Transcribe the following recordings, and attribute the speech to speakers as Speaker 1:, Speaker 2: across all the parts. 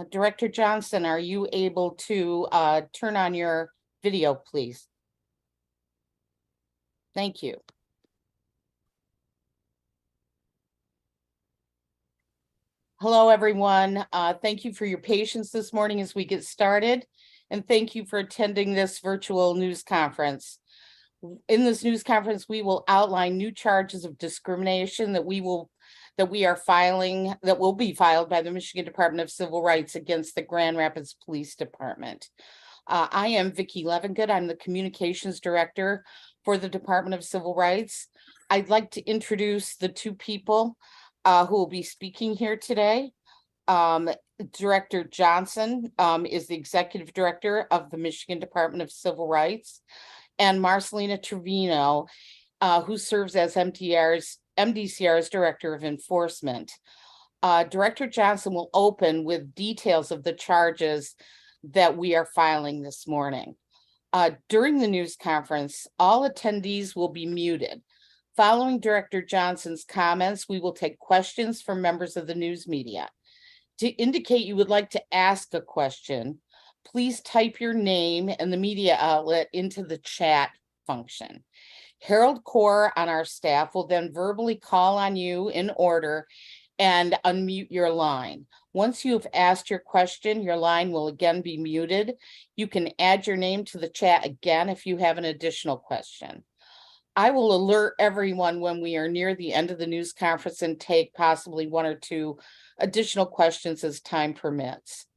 Speaker 1: Director Johnson, are you able to turn on your video, please? Thank you. Hello, everyone. Thank you for your patience this morning as we get started, and thank you for attending this virtual news conference. In this news conference, we will outline new charges of discrimination that will be filed by the Michigan Department of Civil Rights against the Grand Rapids Police Department. I am Vicki Levengood. I'm the Communications Director for the Department of Civil Rights. I'd like to introduce the two people who will be speaking here today. Director Johnson is the Executive Director of the Michigan Department of Civil Rights, and Marcelina Trevino, who serves as MDCR's Director of Enforcement. Director Johnson will open with details of the charges that we are filing this morning. During the news conference, all attendees will be muted. Following Director Johnson's comments, we will take questions from members of the news media. To indicate you would like to ask a question, please type your name and the media outlet into the chat function. Harold Core on our staff will then verbally call on you in order and unmute your line. Once you have asked your question, your line will again be muted. You can add your name to the chat again if you have an additional question. I will alert everyone when we are near the end of the news conference and take possibly one or two additional questions as time permits.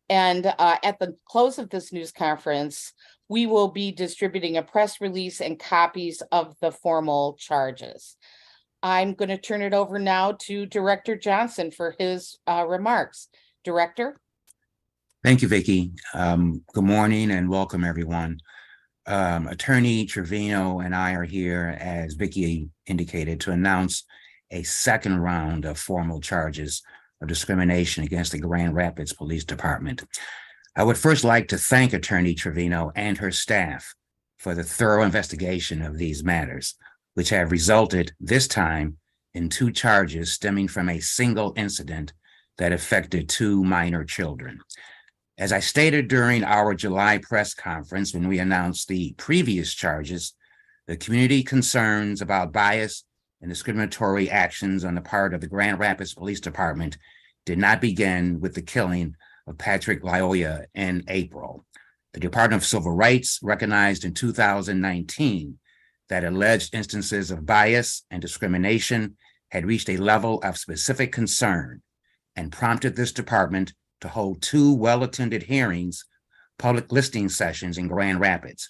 Speaker 1: And at the close of this news conference, we will be distributing a press release and copies of the formal charges. I'm going to turn it over now to Director Johnson for his remarks. Director?
Speaker 2: Thank you, Vicki. Good morning and welcome, everyone. Attorney Trevino and I are here, as Vicki indicated, to announce a second round of formal charges of discrimination against the Grand Rapids Police Department. I would first like to thank Attorney Trevino and her staff for the thorough investigation of these matters, which have resulted this time in two charges stemming from a single incident that affected two minor children. As I stated during our July press conference when we announced the previous charges, the community concerns about bias and discriminatory actions on the part of the Grand Rapids Police Department did not begin with the killing of Patrick Lyoya in April. The Department of Civil Rights recognized in 2019 that alleged instances of bias and discrimination had reached a level of specific concern and prompted this department to hold two well-attended hearings, public listening sessions in Grand Rapids.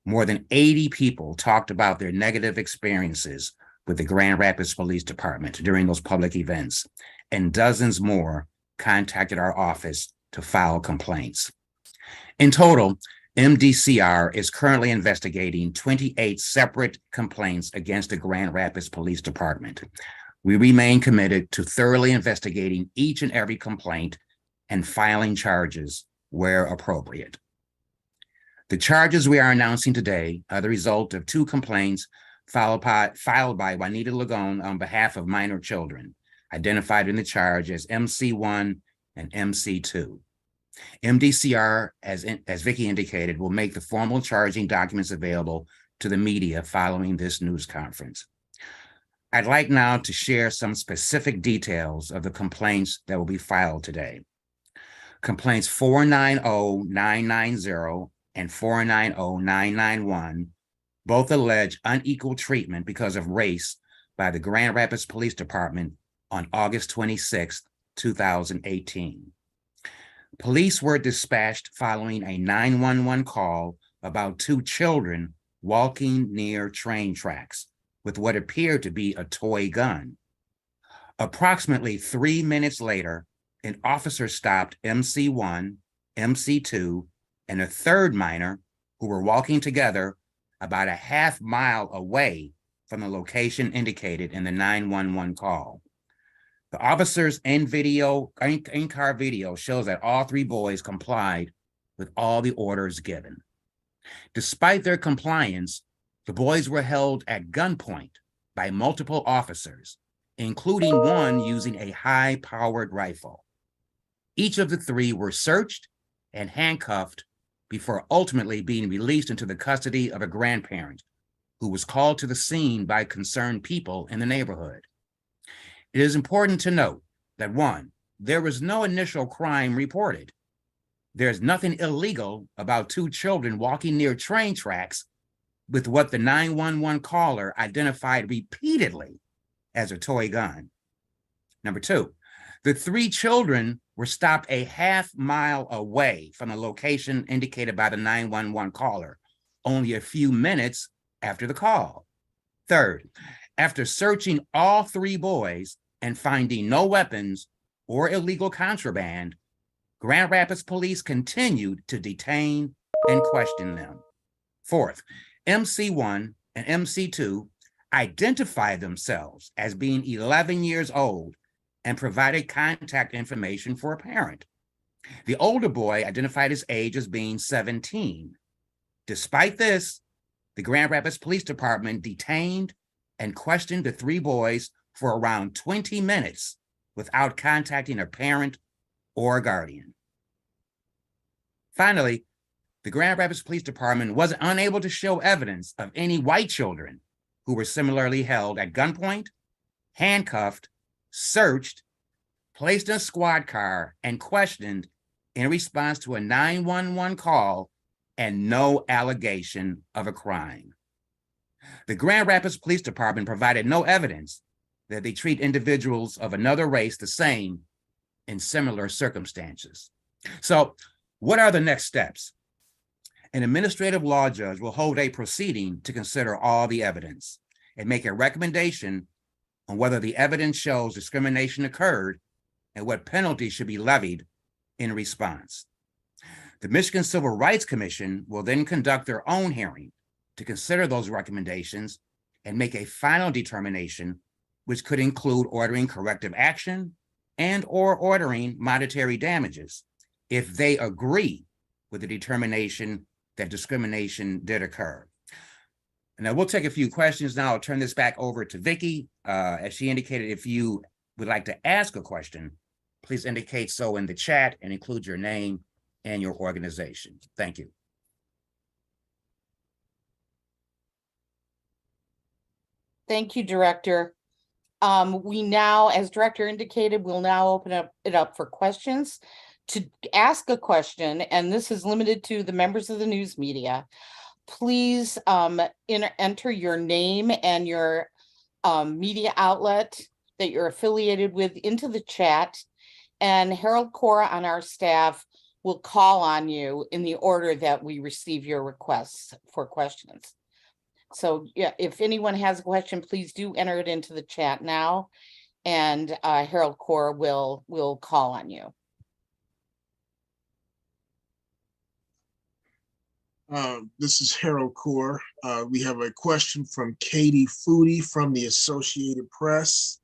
Speaker 2: More than 80 people talked about their negative experiences with the Grand Rapids Police Department during those public events, and dozens more contacted our office to file complaints. In total, MDCR is currently investigating 28 separate complaints against the Grand Rapids Police Department. We remain committed to thoroughly investigating each and every complaint and filing charges where appropriate. The charges we are announcing today are the result of two complaints filed by Juanita Lagone on behalf of minor children, identified in the charge as MC1 and MC2. MDCR, as Vicki indicated, will make the formal charging documents available to the media following this news conference. I'd like now to share some specific details of the complaints that will be filed today. Complaints 490-990 and 490-991 both allege unequal treatment because of race by the Grand Rapids Police Department on August 26, 2018. Police were dispatched following a 911 call about two children walking near train tracks with what appeared to be a toy gun. Approximately 3 minutes later, an officer stopped MC1, MC2, and a third minor who were walking together about a half mile away from the location indicated in the 911 call. The officer's in-car video shows that all three boys complied with all the orders given. Despite their compliance, the boys were held at gunpoint by multiple officers, including one using a high-powered rifle. Each of the three were searched and handcuffed before ultimately being released into the custody of a grandparent who was called to the scene by concerned people in the neighborhood. It is important to note that one, there was no initial crime reported. There's nothing illegal about two children walking near train tracks with what the 911 caller identified repeatedly as a toy gun. Number two, the three children were stopped a half-mile away from the location indicated by the 911 caller, only a few minutes after the call. Third, after searching all three boys and finding no weapons or illegal contraband, Grand Rapids police continued to detain and question them. Fourth, MC1 and MC2 identified themselves as being 11 years old and provided contact information for a parent. The older boy identified his age as being 17. Despite this, the Grand Rapids Police Department detained and questioned the three boys for around 20 minutes without contacting a parent or a guardian. Finally, the Grand Rapids Police Department was unable to show evidence of any white children who were similarly held at gunpoint, handcuffed, searched, placed in a squad car, and questioned in response to a 911 call and no allegation of a crime. The Grand Rapids Police Department provided no evidence that they treat individuals of another race the same in similar circumstances. So, what are the next steps? An administrative law judge will hold a proceeding to consider all the evidence and make a recommendation on whether the evidence shows discrimination occurred and what penalty should be levied in response. The Michigan Civil Rights Commission will then conduct their own hearing to consider those recommendations and make a final determination, which could include ordering corrective action and or ordering monetary damages if they agree with the determination that discrimination did occur. And now we'll take a few questions now. I'll turn this back over to Vicki. As she indicated, if you would like to ask a question, please indicate so in the chat and include your name and your organization. Thank you.
Speaker 1: Thank you, Director. We now, as Director indicated, we'll now open it up for questions. To ask a question, and this is limited to the members of the news media, please enter your name and your media outlet that you're affiliated with into the chat, and Harold Cora on our staff will call on you in the order that we receive your requests for questions. So yeah, if anyone has a question, please do enter it into the chat now, and Harold Cora will call on you.
Speaker 3: This is Harold Core. We have a question from Katie Foodie from the Associated Press.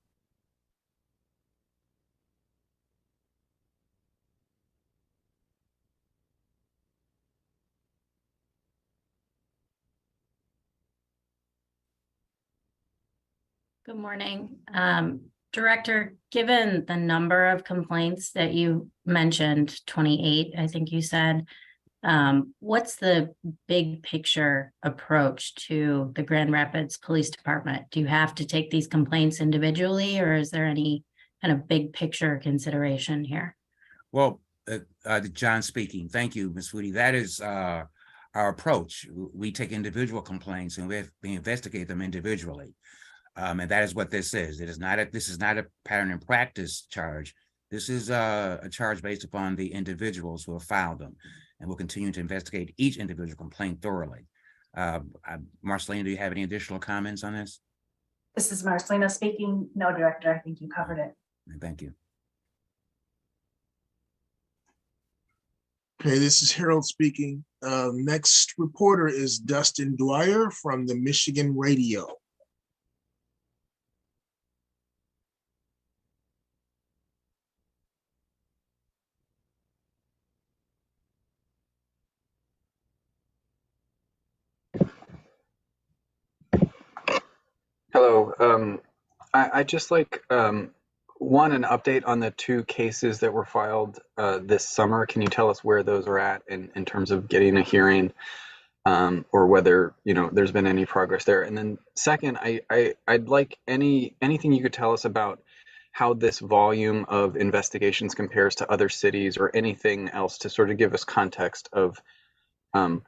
Speaker 4: Good morning. Director, given the number of complaints that you mentioned, 28, I think you said, what's the big picture approach to the Grand Rapids Police Department? Do you have to take these complaints individually, or is there any kind of big picture consideration here?
Speaker 2: Well, John speaking. Thank you, Ms. Foodie. That is our approach. We take individual complaints and we investigate them individually. And that is what this is. This is not a pattern and practice charge. This is a charge based upon the individuals who have filed them. And we'll continue to investigate each individual complaint thoroughly. Marcelina, do you have any additional comments on this?
Speaker 5: This is Marcelina speaking. No, Director, I think you covered it.
Speaker 2: Thank you.
Speaker 3: Okay, this is Harold speaking. Next reporter is Dustin Dwyer from the Michigan Radio.
Speaker 6: Hello. I just like One, an update on the 2 cases that were filed this summer. Can you tell us where those are at in terms of getting a hearing, or whether there's been any progress there? And then second, I'd like anything you could tell us about how this volume of investigations compares to other cities, or anything else to sort of give us context of the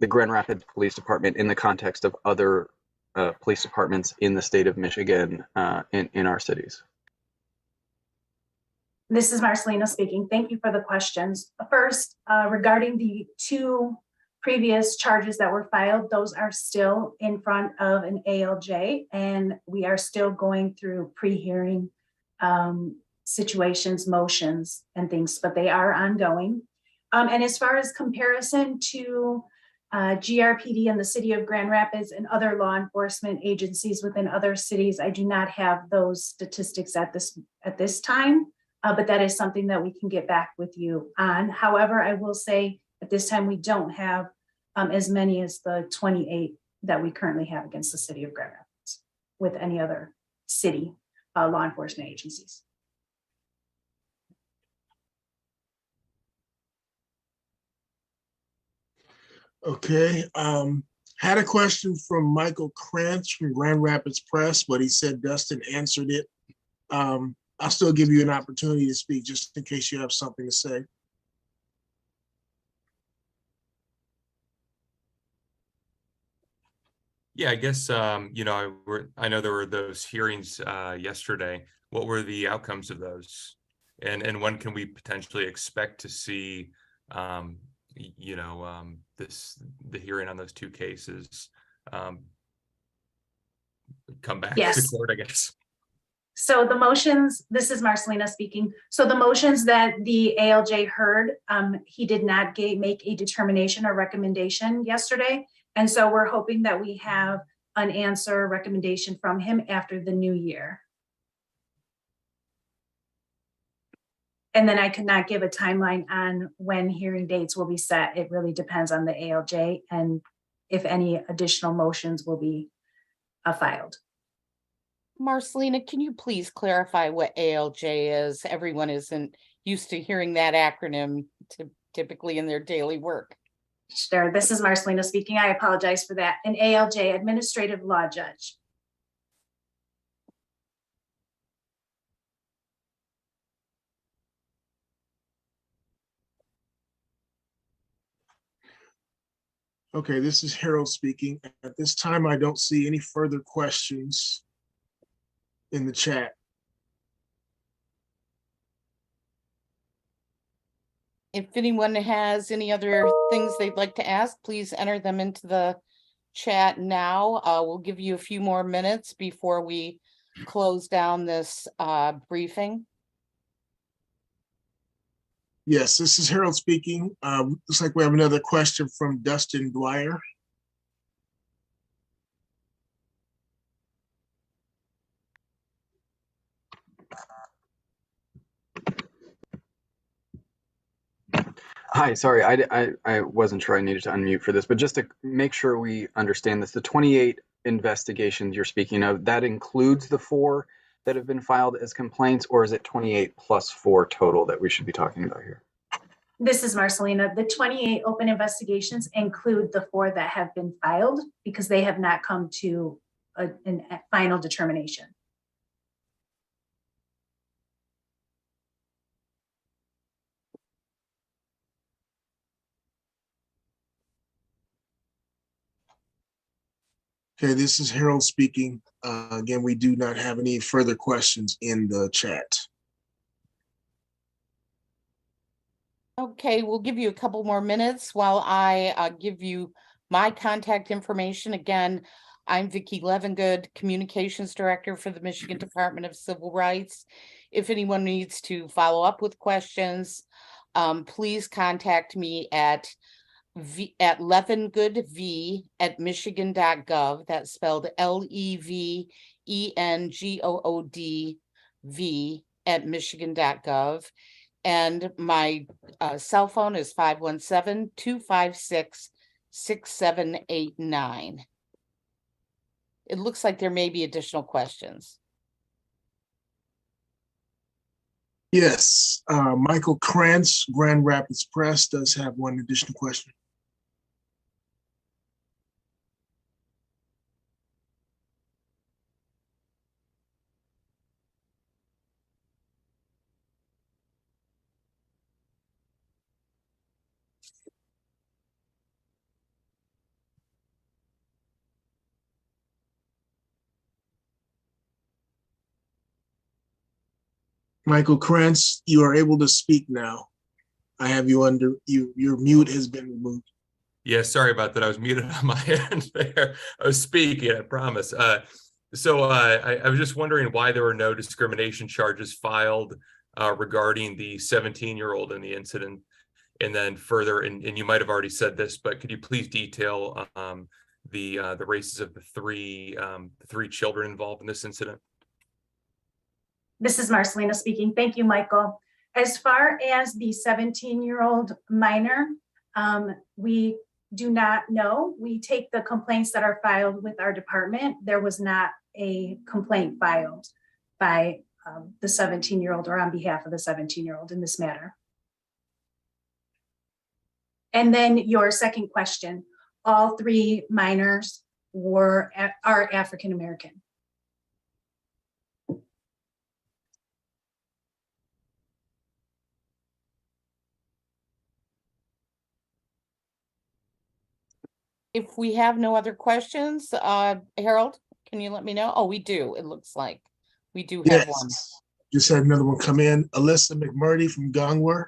Speaker 6: Grand Rapids Police Department in the context of other police departments in the state of Michigan, in our cities.
Speaker 5: This is Marcelina speaking. Thank you for the questions. First, regarding the 2 previous charges that were filed, those are still in front of an ALJ, and we are still going through pre-hearing situations, motions, and things, but they are ongoing. And as far as comparison to GRPD and the city of Grand Rapids and other law enforcement agencies within other cities, I do not have those statistics at this time. But that is something that we can get back with you on. However, I will say at this time, we don't have as many as the 28 that we currently have against the city of Grand Rapids with any other city law enforcement agencies.
Speaker 3: Okay, had a question from Michael Krantz from Grand Rapids Press, but he said Dustin answered it. I'll still give you an opportunity to speak just in case you have something to say.
Speaker 7: Yeah, I guess, I know there were those hearings yesterday. What were the outcomes of those? And when can we potentially expect to see, the hearing on those 2 cases come back to court, I guess?
Speaker 5: So the motions, this is Marcelina speaking. So the motions that the ALJ heard, he did not make a determination or recommendation yesterday. And so we're hoping that we have an answer recommendation from him after the new year. And then I could not give a timeline on when hearing dates will be set. It really depends on the ALJ and if any additional motions will be filed.
Speaker 1: Marcelina, can you please clarify what ALJ is? Everyone isn't used to hearing that acronym typically in their daily work.
Speaker 5: Sure, this is Marcelina speaking. I apologize for that. An ALJ, administrative law judge.
Speaker 3: Okay, this is Harold speaking. At this time, I don't see any further questions in the chat.
Speaker 1: If anyone has any other things they'd like to ask, please enter them into the chat now. We'll give you a few more minutes before we close down this briefing.
Speaker 3: Yes, this is Harold speaking. Looks like we have another question from Dustin Dwyer.
Speaker 6: Hi, sorry, I wasn't sure I needed to unmute for this, but just to make sure we understand this, the 28 investigations you're speaking of, that includes the 4 that have been filed as complaints, or is it 28 plus 4 total that we should be talking about here?
Speaker 5: This is Marcelina. The 28 open investigations include the 4 that have been filed because they have not come to a final determination.
Speaker 3: Okay, this is Harold speaking. Again, we do not have any further questions in the chat.
Speaker 1: Okay, we'll give you a couple more minutes while I give you my contact information. Again, I'm Vicki Levengood, Communications Director for the Michigan Department of Civil Rights. If anyone needs to follow up with questions, please contact me at levengoodv@michigan.gov. That's spelled LEVENGOODV @michigan.gov. And my cell phone is 517-256-6789. It looks like there may be additional questions.
Speaker 3: Yes, Michael Krantz, Grand Rapids Press, does have one additional question. Michael Krantz, you are able to speak now. I have you under, your mute has been removed.
Speaker 7: Yeah, sorry about that. I was muted on my end there. I was speaking, I promise. I was just wondering why there were no discrimination charges filed regarding the 17-year-old in the incident. And then further, and you might have already said this, but could you please detail the races of the three children involved in this incident?
Speaker 5: This is Marcelina speaking. Thank you, Michael. As far as the 17-year-old minor, we do not know. We take the complaints that are filed with our department. There was not a complaint filed by the 17-year-old or on behalf of the 17-year-old in this matter. And then your second question, all three minors are African American.
Speaker 1: If we have no other questions, Harold, can you let me know? Oh, we do. It looks like we do have one.
Speaker 3: Yes, just had another one come in. Alyssa McMurdy from Gongwer.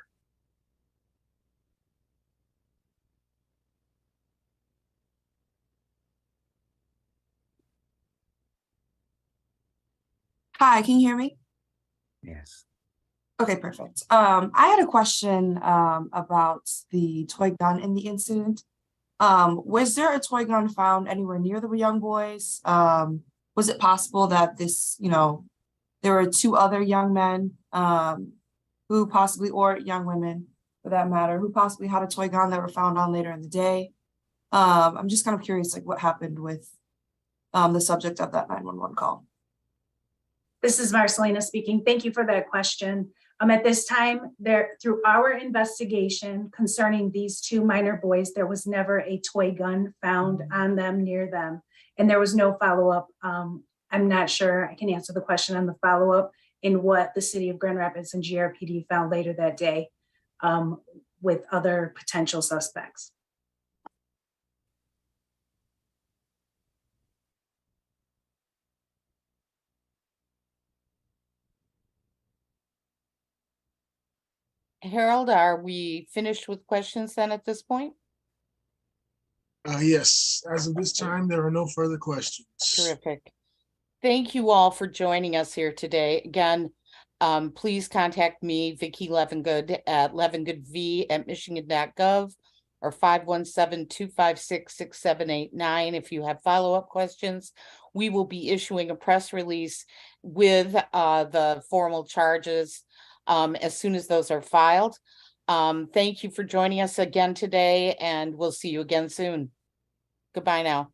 Speaker 8: Hi, can you hear me?
Speaker 2: Yes.
Speaker 8: Okay, perfect. I had a question about the toy gun in the incident. Was there a toy gun found anywhere near the young boys? Was it possible that this, there were two other young men who possibly, or young women for that matter, who possibly had a toy gun that were found on later in the day? I'm just kind of curious, like what happened with the subject of that 911 call.
Speaker 5: This is Marcelina speaking. Thank you for that question. At this time, through our investigation concerning these two minor boys, there was never a toy gun found on them, near them, and there was no follow-up. I'm not sure I can answer the question on the follow-up in what the city of Grand Rapids and GRPD found later that day with other potential suspects.
Speaker 1: Harold, are we finished with questions then at this point?
Speaker 3: Yes, as of this time, there are no further questions.
Speaker 1: Terrific. Thank you all for joining us here today. Again, please contact me, Vicki Levengood, at levengoodv@michigan.gov or 517-256-6789 if you have follow-up questions. We will be issuing a press release with the formal charges as soon as those are filed. Thank you for joining us again today, and we'll see you again soon. Goodbye now.